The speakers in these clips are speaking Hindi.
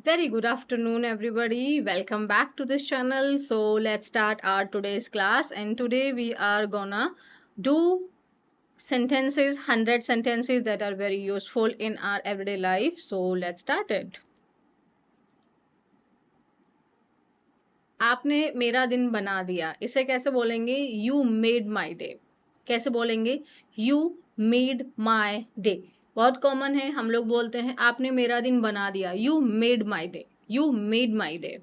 Very good afternoon, everybody. Welcome back to this channel. So, let's start our today's class. And today we are gonna do sentences, 100 sentences that are very useful in our everyday life. So, let's start it. आपने मेरा दिन बना दिया, इसे कैसे बोलेंगे? You made my day. कैसे बोलेंगे? You made my day. बहुत कॉमन है, हम लोग बोलते हैं आपने मेरा दिन बना दिया. You made my day. You made my day.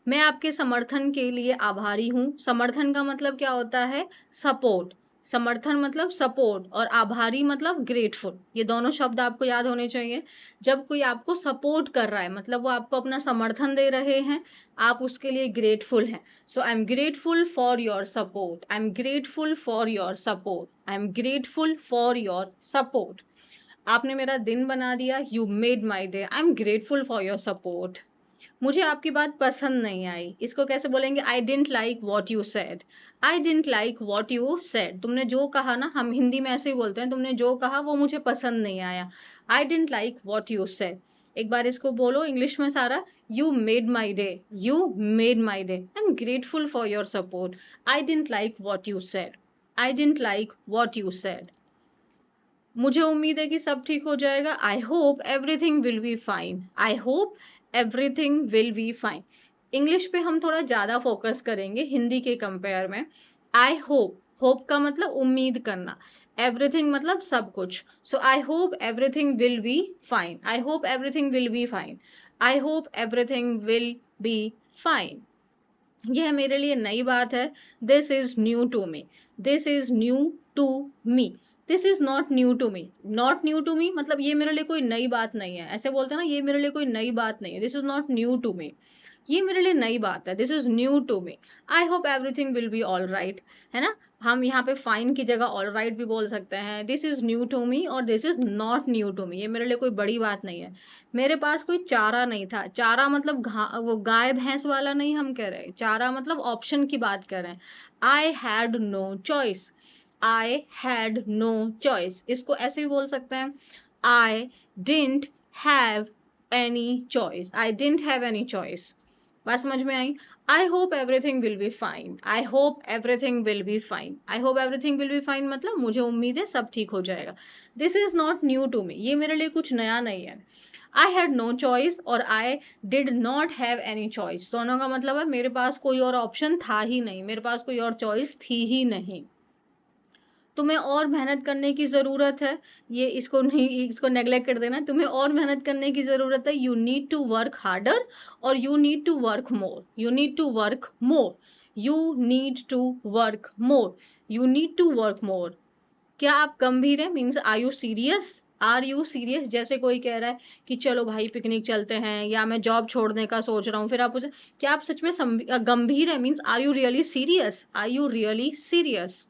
मैं आपके समर्थन के लिए आभारी हूँ. समर्थन का मतलब क्या होता है? सपोर्ट. समर्थन मतलब सपोर्ट और आभारी मतलब ग्रेटफुल. ये दोनों शब्द आपको याद होने चाहिए. जब कोई आपको सपोर्ट कर रहा है मतलब वो आपको अपना समर्थन दे रहे हैं, आप उसके लिए ग्रेटफुल हैं. So I am grateful for your support. I am grateful for your support. I am grateful for your support. आपने मेरा दिन बना दिया. You made my day. I am grateful for your support. मुझे आपकी बात पसंद नहीं आई. इसको कैसे बोलेंगे? I didn't like what you said. I didn't like what you said. तुमने जो कहा ना, हम हिंदी में ऐसे ही बोलते हैं, तुमने जो कहा वो मुझे पसंद नहीं आया. आई didn't like what you said. एक बार इसको बोलो इंग्लिश में सारा. You made my day. You made my day. I am grateful for your support. I didn't like what you said. I didn't like what you said. मुझे उम्मीद है कि सब ठीक हो जाएगा. आई hope everything will be fine. I hope everything will be fine. English पे हम थोड़ा ज्यादा फोकस करेंगे हिंदी के कंपेयर में. I hope. होप का मतलब उम्मीद करना. एवरीथिंग मतलब सब कुछ. So I hope everything will be fine. I hope everything will be fine. I hope everything will be fine. यह मेरे लिए नई बात है. This is new to me. This is new to me. This is not new to me. Not new to me मतलब ये मेरे लिए कोई नई बात नहीं है. ऐसे बोलते हैं ना, ये मेरे लिए कोई नई बात नहीं है. This is not new to me. ये मेरे लिए नई बात है. This is new to me. I hope everything will be all right. है ना? हम यहाँ पे फाइन की जगह ऑल राइट भी बोल सकते हैं. This is new to me और this is not new to me. ये मेरे लिए कोई बड़ी बात नहीं है. मेरे पास कोई चारा नहीं था. चारा मतलब वो गाय भैंस वाला नहीं हम कह रहे. चारा मतलब ऑप्शन की बात कर रहे हैं. I had no choice. I had no choice. इसको ऐसे भी बोल सकते हैं. I didn't have any choice. I didn't have any choice. बात समझ में आई? I hope everything will be fine. I hope everything will be fine. I hope everything will be fine मतलब मुझे उम्मीद है सब ठीक हो जाएगा. This is not new to me. ये मेरे लिए कुछ नया नहीं है. आई हैड नो चॉइस और I did not have any choice. दोनों का मतलब है मेरे पास कोई और ऑप्शन था ही नहीं. मेरे पास कोई और चॉइस थी ही नहीं. तुम्हें और मेहनत करने की जरूरत है. ये इसको नहीं, इसको नेग्लेक्ट कर देना. तुम्हें और मेहनत करने की जरूरत है. You need to work harder और you need to work more. You need to work more. You need to work more. You need to work more. क्या आप गंभीर हैं? Means are you serious. Are you serious. जैसे कोई कह रहा है कि चलो भाई पिकनिक चलते हैं या मैं जॉब छोड़ने का सोच रहा हूँ, फिर आप पूछे क्या आप सच में गंभीर है? Means are you really serious. Are you really serious.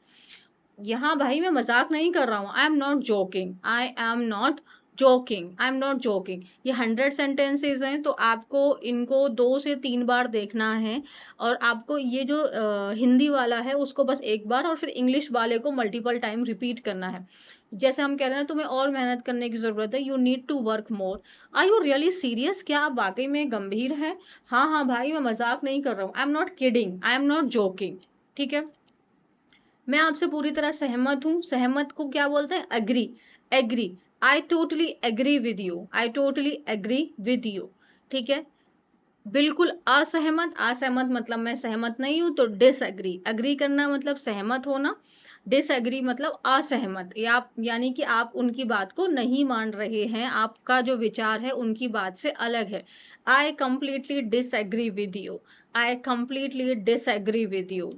यहाँ भाई मैं मजाक नहीं कर रहा हूँ. I am not joking. I am not joking. I am not joking. ये 100 सेंटेंसेज हैं तो आपको इनको 2 से 3 बार देखना है. और आपको ये जो हिंदी वाला है उसको बस एक बार और फिर इंग्लिश वाले को मल्टीपल टाइम रिपीट करना है. जैसे हम कह रहे हैं तुम्हें और मेहनत करने की जरूरत है. You need to work more. Are you really serious. क्या आप वाकई में गंभीर हैं? हाँ हाँ भाई मैं मजाक नहीं कर रहा हूँ. I am not kidding. I am not joking. ठीक है? मैं आपसे पूरी तरह सहमत हूं. सहमत को क्या बोलते हैं? Agree. Agree. I totally agree with you. I totally agree with you. ठीक है? बिल्कुल असहमत. असहमत मतलब मैं सहमत नहीं हूं. तो डिसएग्री. एग्री करना मतलब सहमत होना. डिसएग्री मतलब असहमत. या आप यानी कि आप उनकी बात को नहीं मान रहे हैं. आपका जो विचार है उनकी बात से अलग है. I completely disagree with you. I completely disagree with you.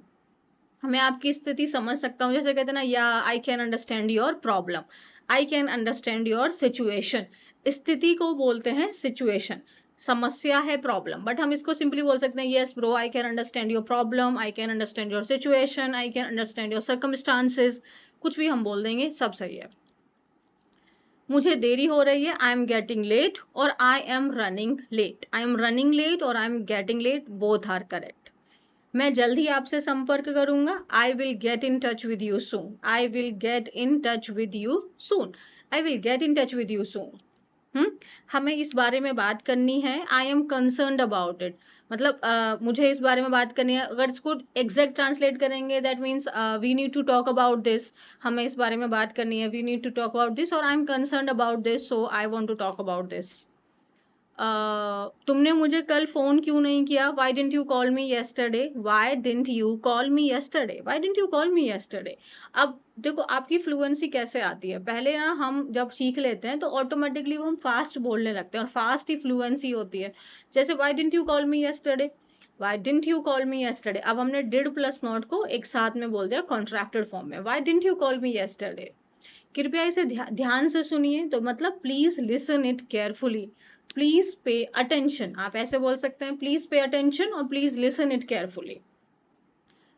मैं आपकी स्थिति समझ सकता हूँ. जैसे कहते हैं ना, या I can understand your problem. I can understand your situation. स्थिति को बोलते हैं सिचुएशन. समस्या है प्रॉब्लम, बट हम इसको सिंपली बोल सकते हैं yes bro I can understand your problem. I can understand your situation. I can understand your circumstances. कुछ भी हम बोल देंगे, सब सही है. मुझे देरी हो रही है. आई एम गेटिंग लेट और I am running late. I am running late और I am getting late, both are correct. मैं जल्द ही आपसे संपर्क करूंगा. I will get in touch with you soon. I will get in touch with you soon. I will get in touch with you soon. हमें इस बारे में बात करनी है। I am concerned about it, मतलब मुझे इस बारे में बात करनी है। अगर इसको एग्जैक्ट ट्रांसलेट करेंगे that means we need to talk about this, हमें इस बारे में बात करनी है, we need to talk about this, और I am concerned about this, so I want to talk about this. तुमने मुझे कल फोन क्यों नहीं किया? Why didn't you call me yesterday? Why didn't you call me yesterday? Why didn't you call me yesterday? अब देखो आपकी फ्लुएंसी कैसे आती है। पहले ना हम जब सीख लेते हैं तो ऑटोमेटिकली हम फास्ट बोलने लगते हैं और फास्ट ही फ्लुएंसी होती है। जैसे Y didn't you call me yesterday, why didn't you call me yesterday. अब हमने डिड प्लस नॉट को एक साथ में बोल दिया कॉन्ट्रैक्टेड फॉर्म में, Y didn't you call me yesterday. कृपया इसे ध्यान से सुनिए, तो मतलब please listen it carefully, please pay attention. आप ऐसे बोल सकते हैं, प्लीज पे अटेंशन और प्लीज लिसन इट केयरफुली।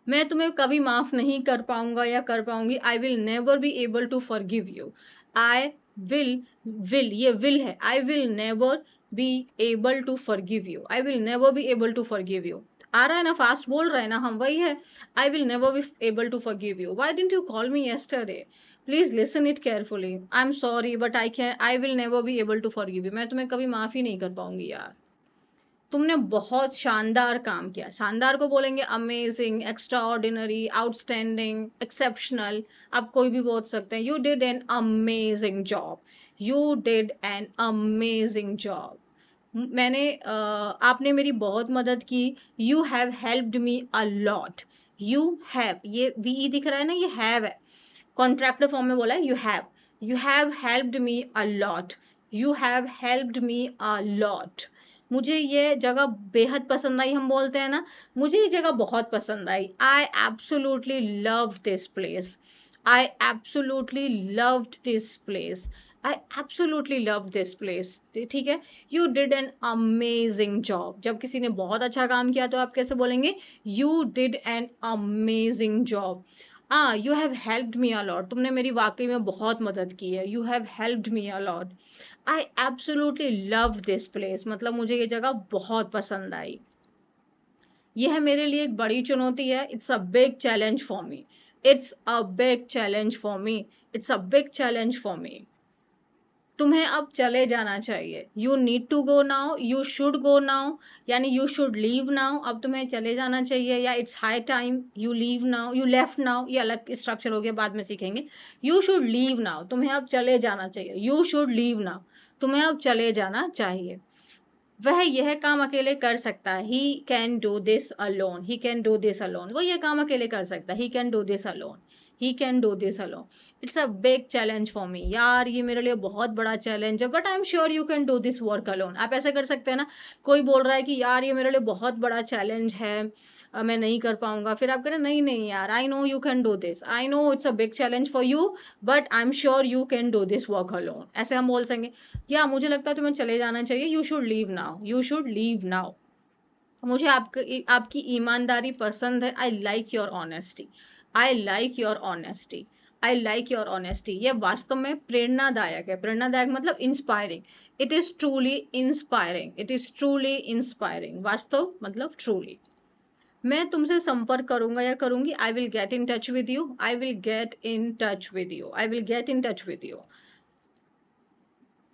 मैं तुम्हें कभी माफ नहीं कर पाऊंगा या कर पाऊंगी। I will never be able to forgive you. I will ये विल है, I will never be able to forgive you, I will never be able to forgive you. आ रहा है ना, फास्ट बोल रहे हैं ना हम, वही है। I will never be able to forgive you. Why didn't you call me yesterday? Please listen it carefully. I am sorry but I will never be able to forgive you. मैं तुम्हें कभी माफी नहीं कर पाऊंगी यार, तुमने बहुत शानदार काम किया। शानदार को बोलेंगे amazing, extra ordinary, outstanding, exceptional, आप कोई भी बोल सकते हैं। You did an amazing job, you did an amazing job. आपने मेरी बहुत मदद की। You have helped me a lot. You have, ये वी दिख रहा है ना, ये हैव है, कॉन्ट्रैक्टर फॉर्म में बोला है you have helped me a lot, you have helped me a lot. मुझे ये जगह बेहद पसंद आई, हम बोलते हैं ना, मुझे ये जगह बहुत पसंद आई। I absolutely loved this place, I absolutely loved this place, I absolutely love this place. ठीक है। You did an amazing job. जब किसी ने बहुत अच्छा काम किया तो आप कैसे बोलेंगे? You did an amazing job. You have helped me a lot, तुमने मेरी वाकई में बहुत मदद की है। You have helped me a lot. I absolutely love this place, मतलब मुझे ये जगह बहुत पसंद आई। यह मेरे लिए एक बड़ी चुनौती है। It's a big challenge for me, it's a big challenge for me, it's a big challenge for me. तुम्हें अब चले जाना चाहिए। You need to go now, you should go now, यानी यू शुड लीव नाउ। अब तुम्हें चले जाना चाहिए, या it's high time you leave now, you left now, ये अलग स्ट्रक्चर हो गया, बाद में सीखेंगे। यू शुड लीव नाउ, तुम्हें अब चले जाना चाहिए। यू शुड लीव नाउ, तुम्हें अब चले जाना चाहिए। वह यह काम अकेले कर सकता है। He can do this alone, he can do this alone, वो ये काम अकेले कर सकता है। He can do this alone, he can do this alone. It's a big challenge for मी, यार ये मेरे लिए बहुत बड़ा चैलेंज है, but I am sure you can do this work alone. आप ऐसे कर सकते हैं ना, कोई बोल रहा है कि यार ये मेरे लिए बहुत बड़ा चैलेंज है, मैं नहीं कर पाऊंगा, फिर आप कह रहे हैं नहीं नहीं यार, I know you can do this, I know it's a big challenge for you, but I am sure you can do this work alone. ऐसे हम बोल सकेंगे। या मुझे लगता है तुम्हें चले जाना चाहिए। You should leave now, you should leave now. मुझे आपकी ईमानदारी पसंद है। I like your honesty, I like your honesty, I like your honesty. ये वास्तव में प्रेरणादायक है। प्रेरणादायक मतलब inspiring. It is truly inspiring, it is truly inspiring. वास्तव मतलब ट्रूली। मैं तुमसे संपर्क करूंगा या करूंगी। आई will get in touch with you, I will get in touch with you, I will get in touch with you.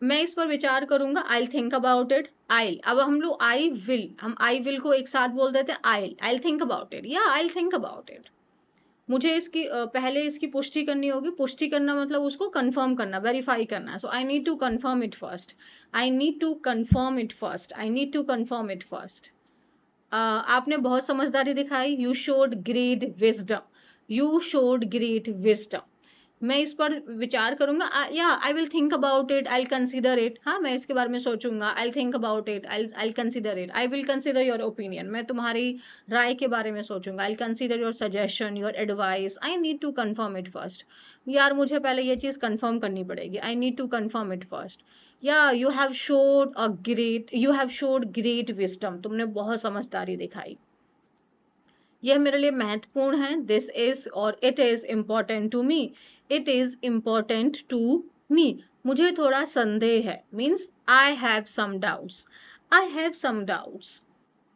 मैं इस पर विचार करूंगा। I think about it. I, अब हम लोग हम आई विल को एक साथ बोल देते हैं। आई थिंक अबाउट इट, या आई थिंक अबाउट इट। मुझे इसकी पहले इसकी पुष्टि करनी होगी। पुष्टि करना मतलब उसको कंफर्म करना, वेरीफाई करना। So I need to confirm it first, I need to confirm it first, I need to confirm it first. आपने बहुत समझदारी दिखाई। You showed great wisdom, you showed great wisdom. मैं इस पर विचार करूंगा। या I will think about it, I consider it. हाँ, मैं इसके बारे में सोचूंगा। I think about it, I consider it, I will consider your opinion. मैं तुम्हारी राय के बारे में सोचूंगा। I consider your suggestion, your advice. I need to confirm it first. यार मुझे पहले ये चीज कंफर्म करनी पड़ेगी। I need to confirm it first. या you have showed great wisdom, तुमने बहुत समझदारी दिखाई। यह मेरे लिए महत्वपूर्ण है। दिस इज और it is important to me, it is important to me. मुझे थोड़ा संदेह है, means I have some doubts, I have some doubts,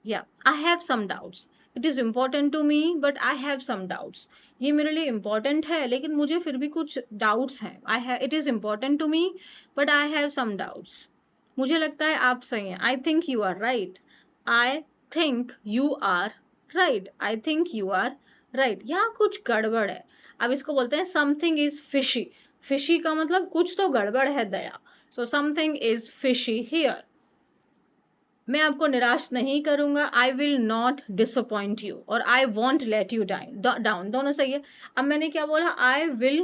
या I have some doubts. It is important to me but I have some doubts. ये मेरे लिए इम्पोर्टेंट है लेकिन मुझे फिर भी कुछ डाउट्स हैं। It is important to me but I have some doubts. मुझे लगता है आप सही हैं, I think you are right, I think you are right, I think you are right. यहाँ कुछ गड़बड़ है। अब इसको बोलते हैं समथिंग इज फिशी। फिशी का मतलब कुछ तो गड़बड़ है दया। So something is fishy here. मैं आपको निराश नहीं करूंगा, I will not disappoint you, और I won't let you down, दोनों सही है। अब मैंने क्या बोला, आई विल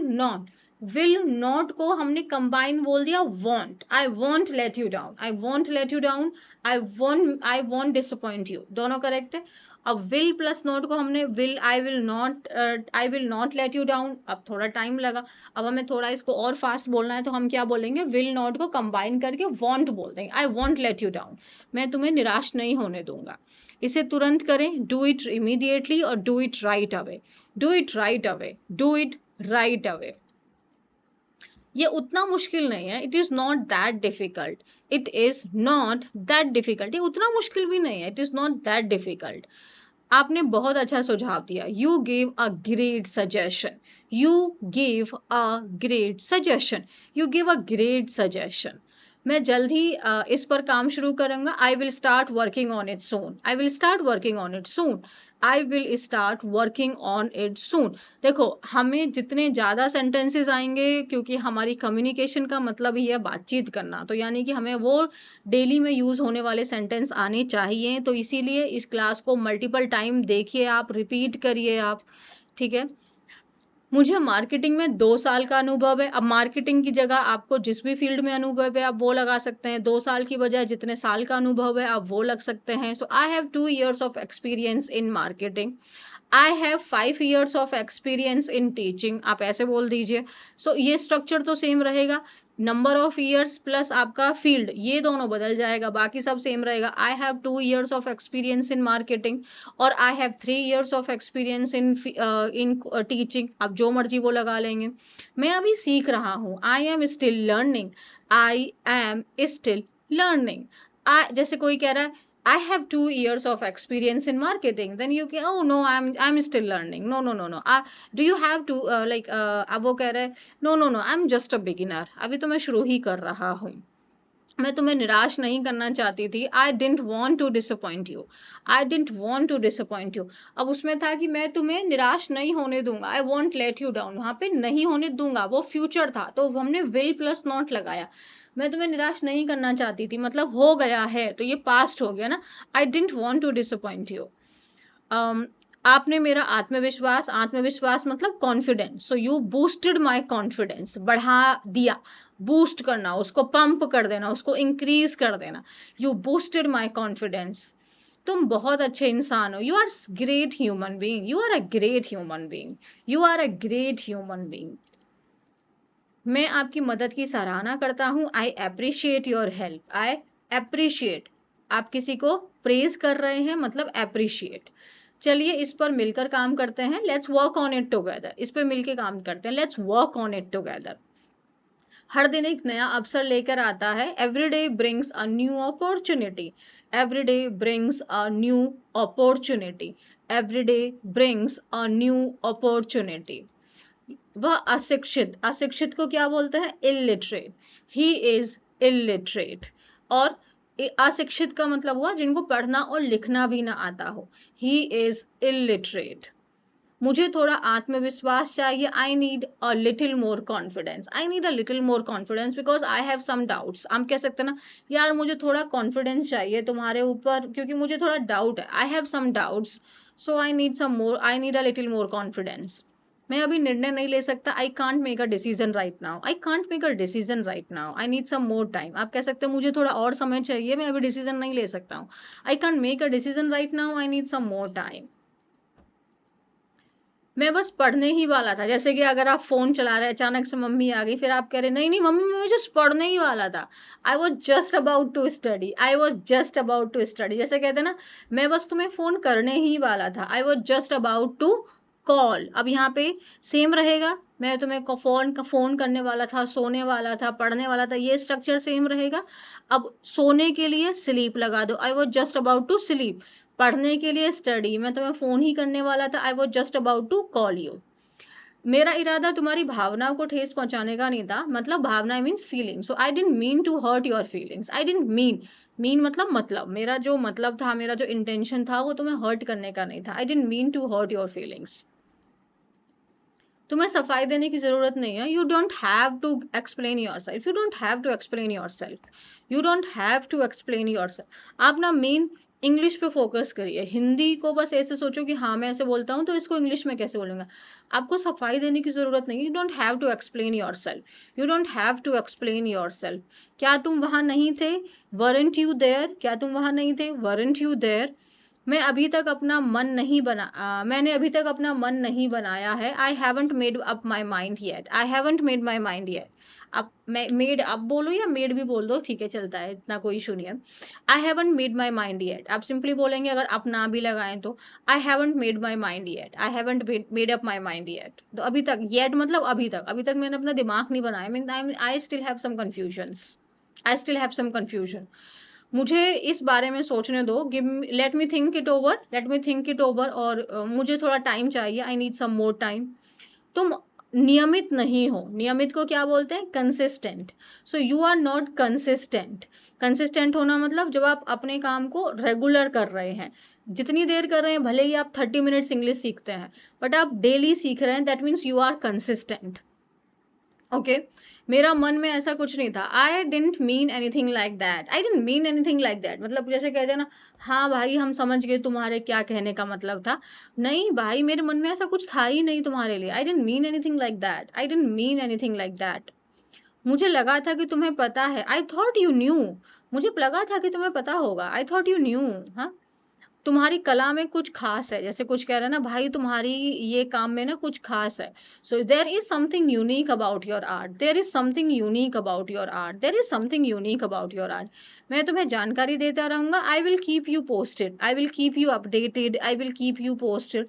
नॉट को हमने कंबाइन बोल दिया want, I won't let you down, I won't let you down, I want disappoint you, दोनों करेक्ट है। अब विल प्लस नॉट को हमने आई will not let you down, अब थोड़ा टाइम लगा। अब हमें थोड़ा इसको और फास्ट बोलना है, तो हम क्या बोलेंगे, विल नॉट को कंबाइन करके वॉन्ट बोल देंगे, आई वॉन्ट लेट यू डाउन, मैं तुम्हें निराश नहीं होने दूंगा। इसे तुरंत करें, डू इट इमीडिएटली और do it right away, do it right away, do it right away. ये उतना मुश्किल नहीं है, it is not that difficult, it is not that difficult, ये उतना मुश्किल भी नहीं है, it is not that difficult. आपने बहुत अच्छा सुझाव दिया, you give a great suggestion, you give a great suggestion, you give a great suggestion. मैं जल्द ही इस पर काम शुरू करूंगा, I will start working on it soon, I will start working on it soon, I will start working on it सून। देखो हमें जितने ज़्यादा सेंटेंसेस आएंगे, क्योंकि हमारी कम्युनिकेशन का मतलब ही है बातचीत करना, तो यानी कि हमें वो डेली में यूज़ होने वाले सेंटेंस आने चाहिए, तो इसीलिए इस क्लास को मल्टीपल टाइम देखिए आप, रिपीट करिए आप, ठीक है। मुझे मार्केटिंग में 2 साल का अनुभव है। अब मार्केटिंग की जगह आपको जिस भी फील्ड में अनुभव है आप वो लगा सकते हैं, 2 साल की बजाय जितने साल का अनुभव है आप वो लग सकते हैं। So I have 2 years of experience in marketing, I have 5 years of experience in teaching, आप ऐसे बोल दीजिए। सो ये स्ट्रक्चर तो सेम रहेगा, नंबर ऑफ ईयर्स प्लस आपका फील्ड, ये दोनों बदल जाएगा, बाकी सब सेम रहेगा। I have 2 years of experience in marketing और I have 3 years of experience in teaching, आप जो मर्जी वो लगा लेंगे। मैं अभी सीख रहा हूँ, I am still learning, I am still learning. जैसे कोई कह रहा है I have 2 years of experience in marketing. Then you can, oh no, I'm still learning. No, no, no, no. Do you have to अब वो कह रहे हैं, no, no, no, I'm just a beginner. अभी तो मैं शुरू ही कर रहा हूँ। मैं तुम्हें निराश नहीं करना चाहती थी, I didn't want to disappoint you. I didn't want to disappoint you. अब उसमें था कि मैं तुम्हें निराश नहीं होने दूंगा, I won't let you down. वहां पे नहीं होने दूंगा वो फ्यूचर था, तो हमने will प्लस नॉट लगाया। मैं तुम्हें निराश नहीं करना चाहती थी मतलब हो गया है, तो ये पास्ट हो गया ना, I didn't want to disappoint you. आपने मेरा आत्मविश्वास, आत्मविश्वास मतलब confidence, so you boosted my confidence, बढ़ा दिया, बूस्ट करना, उसको पंप कर देना, उसको इंक्रीज कर देना, यू बूस्टेड माई कॉन्फिडेंस। तुम बहुत अच्छे इंसान हो, you are great human being, you are a great human being, you are a great human being. मैं आपकी मदद की सराहना करता हूँ, I appreciate your help, I appreciate, आप किसी को प्रेज कर रहे हैं मतलब अप्रिशिएट। चलिए इस पर मिलकर काम करते हैं, let's work on it together, इस पर मिलकर काम करते हैं, let's work on it together. हर दिन एक नया अवसर लेकर आता है, every day brings a new opportunity, every day brings a new opportunity, every day brings a new opportunity. वह अशिक्षित, अशिक्षित को क्या बोलते हैं, इलिटरेट, ही इज इलिटरेट। और अशिक्षित का मतलब हुआ जिनको पढ़ना और लिखना भी ना आता हो, ही इज इलिटरेट। मुझे थोड़ा आत्मविश्वास चाहिए, I need a little more confidence, I need a little more confidence because I have some doubts. हम कह सकते हैं ना, यार मुझे थोड़ा कॉन्फिडेंस चाहिए तुम्हारे ऊपर क्योंकि मुझे थोड़ा डाउट है, I have some doubts, so I need some more, I need a little more confidence. मैं अभी निर्णय नहीं ले सकता, I can't make a decision right now, I can't make a decision right now, I need some more time. आप कह सकते हैं मुझे थोड़ा और समय चाहिए, मैं अभी डिसीजन नहीं ले सकता हूँ, I can't make a decision right now, I need some more time. मैं बस पढ़ने ही वाला था, जैसे कि अगर आप फोन चला रहे अचानक से मम्मी आ गई, फिर आप कह रहे नहीं नहीं मम्मी मैं जस्ट पढ़ने ही वाला था, I was just about to study, I was just about to study. जैसे कहते हैं ना, मैं बस तुम्हें फोन करने ही वाला था, I was just about to call. अब यहाँ पे सेम रहेगा, मैं तुम्हें फोन करने वाला था, सोने वाला था, पढ़ने वाला था, ये स्ट्रक्चर सेम रहेगा। अब सोने के लिए स्लीप लगा दो, I was just about to sleep. पढ़ने के लिए स्टडी, मैं तुम्हें फोन ही करने वाला था, I was just about to call you. मेरा इरादा तुम्हारी भावनाओं को ठेस पहुंचाने का नहीं था, मतलब भावना means feeling, so I didn't mean to hurt your feelings, I didn't mean मतलब मेरा जो मतलब था, मेरा जो इंटेंशन था वो तुम्हें हर्ट करने का नहीं था, I didn't mean to hurt your feelings. तुम्हें सफाई देने की जरूरत नहीं है, you don't have to explain yourself, you don't have to explain yourself, you don't have to explain yourself. आप ना मेन इंग्लिश पे फोकस करिए, हिंदी को बस ऐसे सोचो कि हाँ मैं ऐसे बोलता हूँ तो इसको इंग्लिश में कैसे बोलूंगा। आपको सफाई देने की जरूरत नहीं, you don't have to explain yourself, you don't have to explain yourself. क्या तुम वहां नहीं थे, वरंट यू देयर, क्या तुम वहां नहीं थे, वरंट यू देयर। मैंने अभी तक अपना मन नहीं बनाया है, I haven't made up my mind yet, I haven't made my mind yet. अब मैं मेड अब बोलो या मेड भी बोल दो, ठीक है चलता है, इतना कोई इशू नहीं है। I haven't made my mind yet, आप सिंपली बोलेंगे अगर आप ना भी लगाएं तो, I haven't made my mind yet, I haven't made up my mind yet. तो अभी तक, येट मतलब अभी तक मैंने अपना दिमाग नहीं बनाया, I still have some confusions, I still have some confusion. मुझे इस बारे में सोचने दो, give let me think it over, let me think it over, और मुझे थोड़ा टाइम चाहिए, I need some more time. तुम नियमित नहीं हो, नियमित को क्या बोलते हैं, consistent, so you are not consistent. Consistent होना मतलब जब आप अपने काम को रेगुलर कर रहे हैं, जितनी देर कर रहे हैं, भले ही आप 30 मिनट्स इंग्लिश सीखते हैं बट आप डेली सीख रहे हैं, that means you are consistent. Okay, मेरा मन में ऐसा कुछ नहीं था, I didn't mean anything like that, I didn't mean anything like that, मतलब जैसे कहते हैं ना, हाँ भाई हम समझ गए तुम्हारे क्या कहने का मतलब था, नहीं भाई मेरे मन में ऐसा कुछ था ही नहीं तुम्हारे लिए, I didn't mean anything like that, I didn't mean anything like that. मुझे लगा था कि तुम्हें पता है, आई थॉट यू न्यू, मुझे लगा था कि तुम्हें पता होगा, आई थॉट यू न्यू। हाँ, तुम्हारी कला में कुछ खास है, जैसे कुछ कह रहे हैं ना भाई तुम्हारी ये काम में ना कुछ खास है, so there is something unique about your art, there is something unique about your art, there is something unique about your art. मैं तुम्हें जानकारी देता रहूंगा, I will keep you posted, I will keep you updated, I will keep you posted,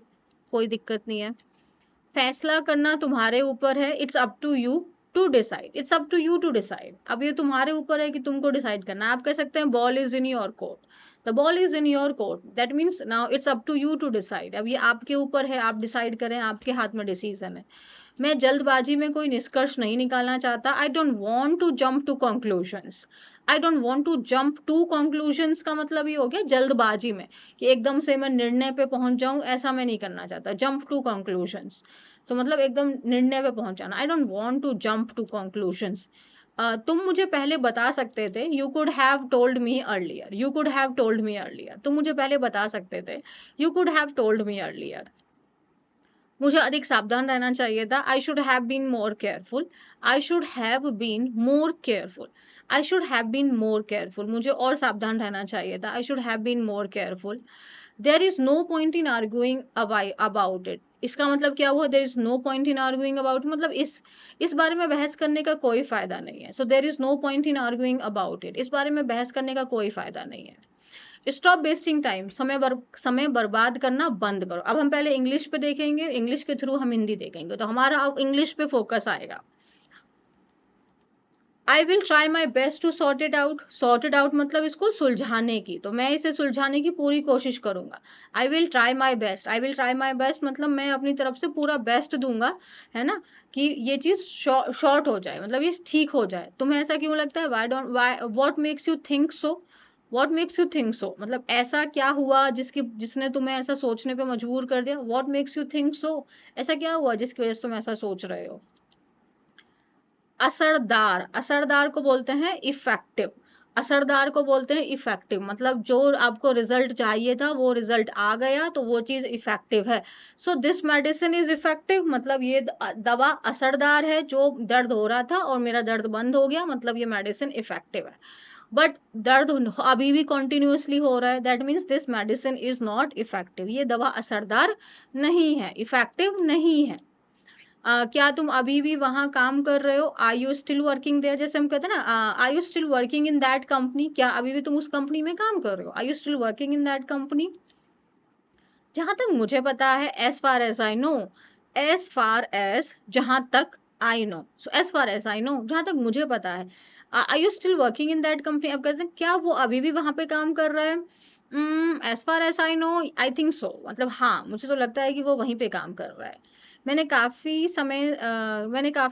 कोई दिक्कत नहीं है। फैसला करना तुम्हारे ऊपर है, it's up to you to decide, it's up to you to decide. अब ये तुम्हारे ऊपर है कि तुमको डिसाइड करना है। आप कह सकते हैं ball is in your court, the ball is in your court, that means now it's up to you to decide. अब ये आपके ऊपर है, आप डिसाइड करें, आपके हाथ में डिसीजन है। मैं जल्दबाजी में कोई निष्कर्ष नहीं निकालना चाहता, I don't want to jump to conclusions, I don't want to jump to conclusions का मतलब ये हो गया जल्दबाजी में कि एकदम से मैं निर्णय पे पहुंच जाऊं, ऐसा मैं नहीं करना चाहता, जंप टू कंक्लूजन्स, तो मतलब एकदम निर्णय पे पहुंचाना, I don't want to jump to conclusions. तुम मुझे पहले बता सकते थे, you could have told me earlier, you could have told me earlier, तुम मुझे पहले बता सकते थे, you could have told me earlier. मुझे अधिक सावधान रहना चाहिए था, I should have been more careful, I should have been more careful, I should have been more careful, मुझे और सावधान रहना चाहिए था, I should have been more careful. There is no point in arguing about it, इसका मतलब क्या हुआ, there is no point in arguing about, मतलब इस बारे में बहस करने का कोई फायदा नहीं है, so there is no point in arguing about it, इस बारे में बहस करने का कोई फायदा नहीं है। स्टॉप वेस्टिंग टाइम, समय बर्बाद करना बंद करो। अब हम पहले इंग्लिश पे देखेंगे, इंग्लिश के थ्रू हम हिंदी देखेंगे, तो हमारा अब इंग्लिश पे फोकस आएगा। I will try my best to sort it out, sort it out मतलब इसको सुलझाने की, तो मैं इसे सुलझाने की पूरी कोशिश करूंगा। I will try my best, I will try my best मतलब मैं अपनी तरफ से पूरा बेस्ट दूंगा, है ना, कि ये चीज शॉर्ट हो जाए, मतलब ये ठीक हो जाए। तुम्हें ऐसा क्यों लगता है, why what makes you think so, what makes you think so, मतलब ऐसा क्या हुआ जिसने तुम्हें ऐसा सोचने पे मजबूर कर दिया, what makes you think so, ऐसा क्या हुआ जिसकी वजह से तुम ऐसा सोच रहे हो। असरदार, असरदार को बोलते हैं इफेक्टिव, असरदार को बोलते हैं इफेक्टिव, मतलब जो आपको रिजल्ट चाहिए था वो रिजल्ट आ गया तो वो चीज इफेक्टिव है। So this medicine is effective, मतलब ये दवा असरदार है, जो दर्द हो रहा था और मेरा दर्द बंद हो गया, मतलब ये मेडिसिन इफेक्टिव है। बट दर्द अभी भी कंटिन्यूअसली हो रहा है, that means this medicine is not effective, ये दवा असरदार नहीं है, इफेक्टिव नहीं है। क्या तुम अभी भी वहां काम कर रहे हो, are you still working there, जैसे हम कहते हैं ना, are you still working in that company, क्या अभी भी तुम उस कंपनी में काम कर रहे हो, are you still working in that company. जहां तक मुझे पता है, as far as I know, as far as जहां तक I know, so as far as I know जहां तक मुझे पता है, are you still working in that company, अब कहते हैं क्या वो अभी भी वहां पे काम कर रहा है, as far as I know I think so, मतलब हाँ मुझे तो लगता है कि वो वहीं पे काम कर रहा है। मैंने काफी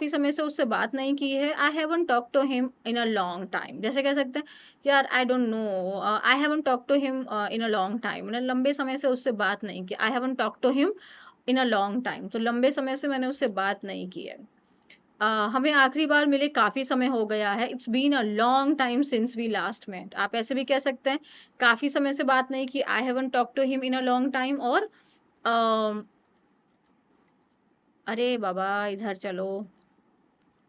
समय से उससे बात नहीं की है। I haven't talk to him in a long time. जैसे कह सकते हैं यार I don't know, I haven't talk to him in a long time, मैंने लंबे समय से उससे बात नहीं की। I haven't talk to him in a long time, तो लंबे समय से मैंने उससे बात नहीं की है। हमें आखिरी बार मिले काफी समय हो गया है। It's been a long time since we last met. आप ऐसे भी कह सकते हैं काफी समय से बात नहीं की, I haven't talk to him in a long time. और अरे बाबा इधर चलो,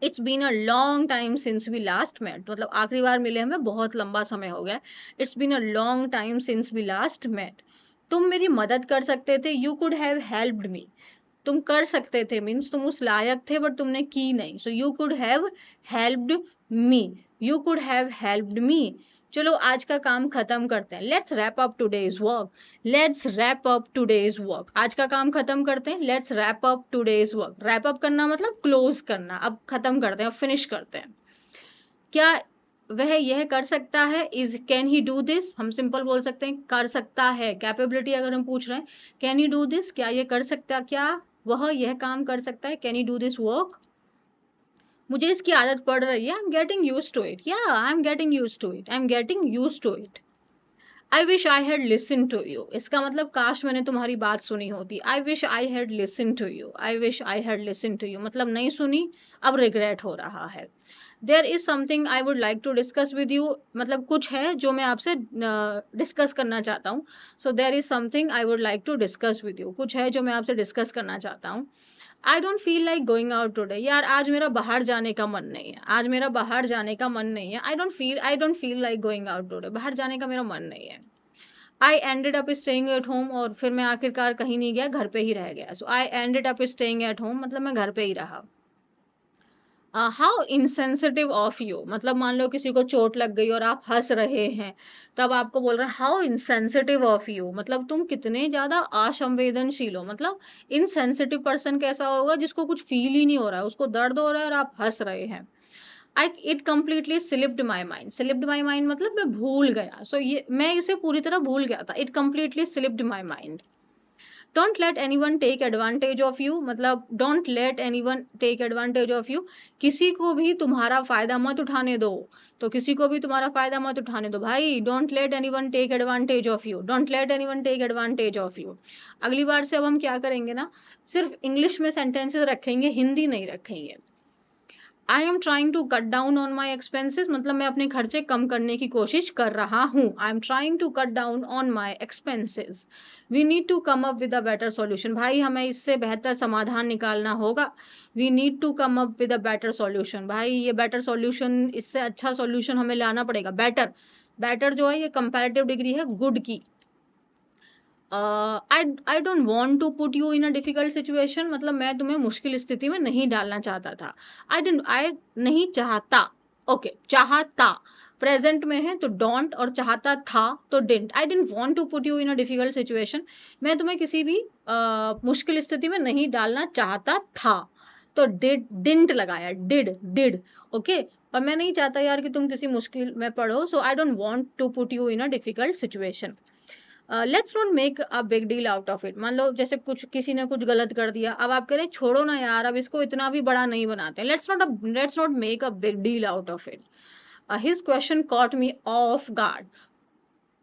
it's been a long time since we last met, मतलब आखिरी बार मिले हमें बहुत लंबा समय हो गया। It's been a long time since we last met. तुम मेरी मदद कर सकते थे, you could have helped me. तुम कर सकते थे मीन्स तुम उस लायक थे बट तुमने की नहीं, so you could have helped me, you could have helped मी। चलो आज का काम खत्म करते हैं, let's wrap up today's work, let's wrap up today's work. आज का काम खत्म करते हैं, let's wrap up today's work. Wrap up करना मतलब क्लोज करना, अब खत्म करते हैं, फिनिश करते हैं। क्या वह यह कर सकता है, is can he do this. हम सिंपल बोल सकते हैं कर सकता है, कैपेबिलिटी अगर हम पूछ रहे हैं कैन ही डू दिस, क्या ये कर सकता, क्या वह यह काम कर सकता है, can he do this work. मुझे इसकी आदत पड़ रही है, I am getting used to it, या I am getting used to it, I am getting used to it. I wish I had listen to you, इसका मतलब काश मैंने तुम्हारी बात सुनी होती। I wish I had listen to you, I wish I had listen to you मतलब नहीं सुनी, अब रिग्रेट हो रहा है। There is something I would like to discuss with you, मतलब कुछ है जो मैं आपसे डिस्कस करना चाहता हूँ। So there is something I would like to discuss with you, कुछ है जो मैं आपसे डिस्कस करना चाहता हूँ। I don't feel like going out today, यार आज मेरा बाहर जाने का मन नहीं है, आज मेरा बाहर जाने का मन नहीं है। आई don't feel like going out today, बाहर जाने का मेरा मन नहीं है। आई ended up staying at home, और फिर मैं आखिरकार कहीं नहीं गया, घर पे ही रह गया। So I ended up staying at home मतलब मैं घर पे ही रहा। हाउ इनसेंसिटिव ऑफ यू, मतलब मान लो किसी को चोट लग गई और आप हंस रहे हैं, तब आपको बोल रहे हैं हाउ इनसेंसिटिव ऑफ यू, मतलब तुम कितने ज्यादा असंवेदनशील हो। मतलब इनसेंसिटिव पर्सन कैसा होगा, जिसको कुछ फील ही नहीं हो रहा है, उसको दर्द हो रहा है और आप हंस रहे हैं। I it completely slipped my mind, slipped my mind मतलब मैं भूल गया। सो ये मैं इसे पूरी तरह भूल गया था, it completely slipped my mind. Don't let anyone take advantage of you, मतलब don't let anyone take advantage of you, किसी को भी तुम्हारा फायदा मत उठाने दो। तो किसी को भी तुम्हारा फायदा मत उठाने दो भाई, don't let anyone take advantage of you, don't let anyone take advantage of you. अगली बार से अब हम क्या करेंगे ना, सिर्फ इंग्लिश में सेंटेंसेस रखेंगे, हिंदी नहीं रखेंगे। I am trying to cut down on my expenses, मतलब मैं अपने खर्चे कम करने की कोशिश कर रहा हूँ। I am trying to cut down on my expenses. We need to come up with a better solution, भाई हमें इससे बेहतर समाधान निकालना होगा। We need to come up with a better solution, भाई ये बेटर सॉल्यूशन, इससे अच्छा सॉल्यूशन हमें लाना पड़ेगा। बेटर, बेटर जो है ये कंपैरेटिव डिग्री है गुड की। I don't want to put you in a difficult situation, मतलब मैं तुम्हें मुश्किल स्थिति में नहीं डालना चाहता था। आई नहीं चाहता, ओके चाहता प्रेजेंट में है तो डोंट, और चाहता था तो didn't. I didn't want to put you in a difficult situation, मैं तुम्हें किसी भी मुश्किल स्थिति में नहीं डालना चाहता था, तो डिडंट लगाया, डिड ओके। और मैं नहीं चाहता यार कि तुम किसी मुश्किल में पड़ो, so I don't want to put you in a difficult situation. Let's not make a big deal out of it, मान लो जैसे कुछ किसी ने कुछ गलत कर दिया, अब आप कह रहे हैं छोड़ो ना यार, अब इसको इतना भी बड़ा नहीं बनाते। Let's not make a big deal out of it. His question caught me off guard.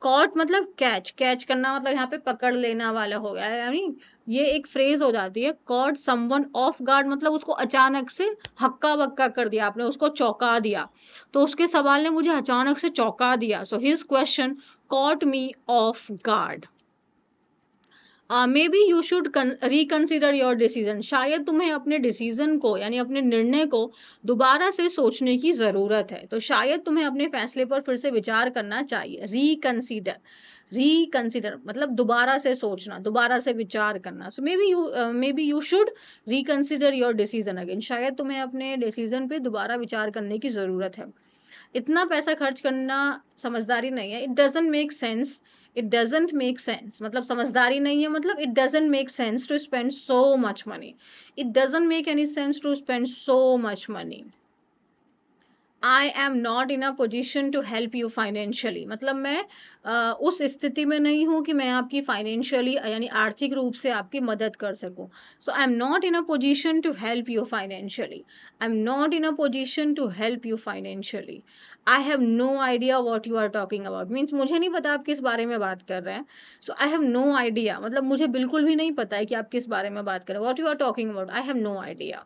Caught मतलब कैच, कैच करना मतलब यहाँ पे पकड़ लेना वाला हो गया है, यानी ये एक फ्रेज हो जाती है। कॉट समवन ऑफ गार्ड मतलब उसको अचानक से हक्का बक्का कर दिया आपने, उसको चौंका दिया। तो उसके सवाल ने मुझे अचानक से चौंका दिया। So his question caught me off guard. May be you should reconsider your decision, शायद तुम्हें अपने डिसीजन को यानी अपने निर्णय को दोबारा से सोचने की जरूरत है। तो शायद तुम्हें अपने फैसले पर फिर से विचार करना चाहिए। रिकंसिडर, रिकंसिडर मतलब दोबारा से सोचना, दोबारा से विचार करना। So maybe you should reconsider your decision again, शायद तुम्हें अपने डिसीजन पे दोबारा विचार करने की जरूरत है। इतना पैसा खर्च करना समझदारी नहीं है, it doesn't make sense, it doesn't make sense मतलब समझदारी नहीं है, मतलब it doesn't make sense to spend so much money, it doesn't make any sense to spend so much money. I am not in a position to help you financially, मतलब मैं उस स्थिति में नहीं हूँ कि मैं आपकी फाइनेंशियली यानी आर्थिक रूप से आपकी मदद कर सकूँ. So I am not in a position to help you financially. I am not in a position to help you financially. I have no idea what you are talking about, means मुझे नहीं पता आप किस बारे में बात कर रहे हैं. So I have no idea, मतलब मुझे बिल्कुल भी नहीं पता है कि आप किस बारे में बात कर रहे हैं. What you are talking about, I have no idea.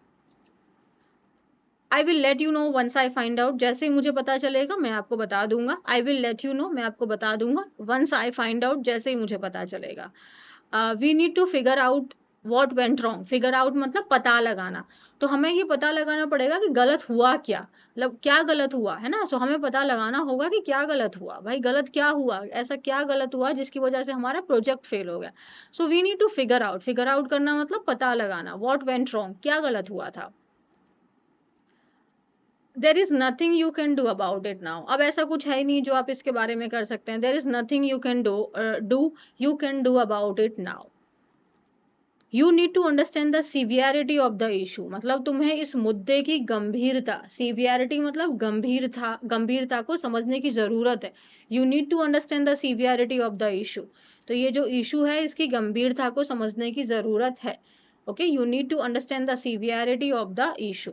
I will let you know once I find out, जैसे ही मुझे पता चलेगा मैं आपको बता दूंगा. I will let you know, मैं आपको बता दूंगा. वंस आई फाइंड आउट, जैसे ही मुझे पता चलेगा. We need to figure out what went wrong. Figure out मतलब पता लगाना. तो हमें ये पता लगाना पड़ेगा कि गलत हुआ क्या, मतलब क्या गलत हुआ है ना. सो हमें पता लगाना होगा कि क्या गलत हुआ, भाई गलत क्या हुआ, ऐसा क्या गलत हुआ जिसकी वजह से हमारा प्रोजेक्ट फेल हो गया. So we need to figure out. Figure out करना मतलब पता लगाना. वॉट वेंट रॉन्ग, क्या गलत हुआ था. देर is nothing you can do about it now. अब ऐसा कुछ है ही नहीं जो आप इसके बारे में कर सकते हैं. There is nothing you can you can do about it now. You need to understand the severity of the issue, मतलब तुम्हें इस मुद्दे की गंभीरता, सीवियरिटी मतलब गंभीरता को समझने की जरूरत है. You need to understand the severity of the issue. तो ये जो इशू है इसकी गंभीरता को समझने की जरूरत है. Okay, you need to understand the severity of the issue.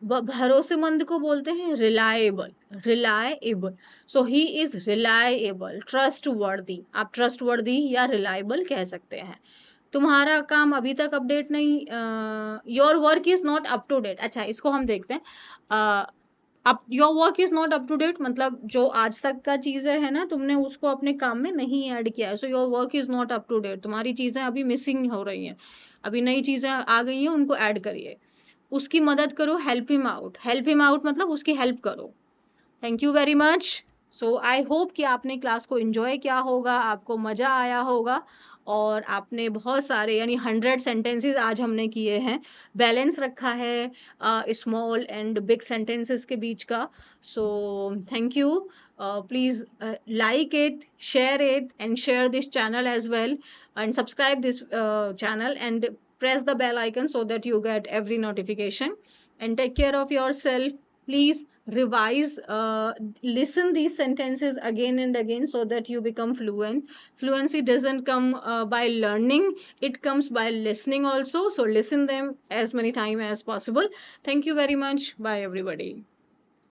भरोसेमंद को बोलते हैं reliable. Reliable, so he is reliable, trustworthy. आप ट्रस्ट वर्दी या रिलायबल कह सकते हैं. तुम्हारा काम अभी तक अपडेट नहीं, your work is not up to date. अच्छा, इसको हम देखते हैं. अब your work is not up to date मतलब जो आज तक का चीजें है ना, तुमने उसको अपने काम में नहीं ऐड किया है. So your work is not up to date, तुम्हारी चीजें अभी मिसिंग हो रही हैं, अभी नई चीजें आ गई हैं, उनको ऐड करिए. उसकी मदद करो, help him out. Help him out मतलब उसकी हेल्प करो. Thank you very much. So I hope कि आपने क्लास को एंजॉय किया होगा, आपको मजा आया होगा, और आपने बहुत सारे यानी 100 सेंटेंसेस आज हमने किए हैं. बैलेंस रखा है स्मॉल एंड बिग सेंटेंसेस के बीच का. So thank you. Please like it, share it, and share this channel as well, and subscribe this channel, and press the bell icon so that you get every notification. And take care of yourself. Please revise, listen these sentences again and again so that you become fluent. Fluency doesn't come by learning, it comes by listening also. So listen them as many times as possible. Thank you very much. Bye everybody.